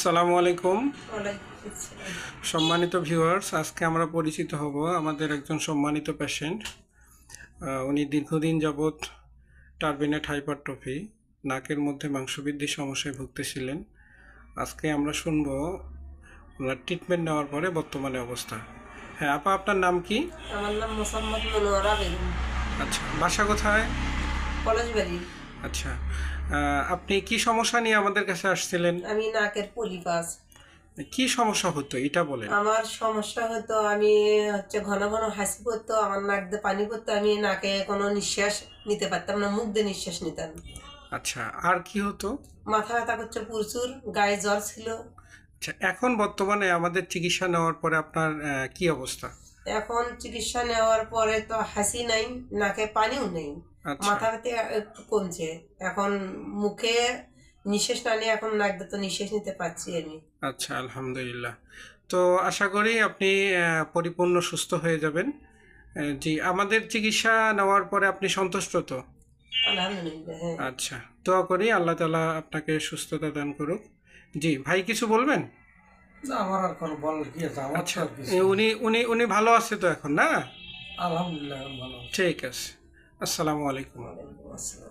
আসসালামু আলাইকুম। ওয়ালাইকুম আসসালাম। সম্মানিত ভিউয়ার্স, আজকে আমরা পরিচিত হব আমাদের একজন সম্মানিত পেশেন্ট। উনি দীর্ঘদিন যাবৎ টার্বিনেট হাইপারট্রফি, নাকের মধ্যে মাংসবৃদ্ধির সমস্যায় ভুগতেছিলেন। আজকে আমরা শুনব ওনার ট্রিটমেন্ট নেওয়ার পরে বর্তমানে অবস্থা। হ্যাঁ আপা, আপনার নাম কি? আমার নাম মোসাম্মদ মনোয়ারা বেগম, আচ্ছা, বাসা কোথায়? পলাশবাড়ি। আচ্ছা, আপনি কি সমস্যা নিয়ে আমাদের কাছে আসছিলেন? আমি নাকের পলিপাস। কি সমস্যা হতো এটা বলেন। আমার সমস্যা হতো, আমি ঘন ঘন হাসি পড়তো, আমার নাক দিয়ে পানি পড়তো, আমি নাকে কোনো নিঃশ্বাস নিতে পারতাম না, মুখ দিয়ে নিঃশ্বাস নিতাম। আচ্ছা, আর কি হতো? মাথা ব্যথা করছে প্রচুর, গায়ে জ্বর ছিল। আচ্ছা, এখন বর্তমানে আমাদের চিকিৎসা নেওয়ার পরে আপনার কি অবস্থা? এখন চিকিৎসা নেওয়ার পরে তো হাসি নাই, নাকে পানিও নেই, আচ্ছা। মাথা ব্যথা একটু কমছে। এখন মুখে নিঃশ্বাস না নিয়ে এখন নাক দিয়ে তো নিঃশ্বাস নিতে পারছি আমি। আচ্ছা, আলহামদুলিল্লাহ। তো আশা করি আপনি পরিপূর্ণ সুস্থ হয়ে যাবেন। জি, আমাদের চিকিৎসা নেওয়ার পরে আপনি সন্তুষ্ট তো? আলহামদুলিল্লাহ, হ্যাঁ। আচ্ছা, দোয়া করি আল্লাহ তাআলা আপনাকে সুস্থতা দান করুক। জি ভাই, কিছু বলবেন? না, আমার আর কোনো বলার কি আছে, আমার তো আচ্ছা, আর কিছু নেই। উনি উনি উনি ভালো আছে তো এখন, না? আলহামদুলিল্লাহ, এখন ভালো আছি। ঠিক আছে। আসসালামু আলাইকুম। ওয়ালাইকুম আসসালাম।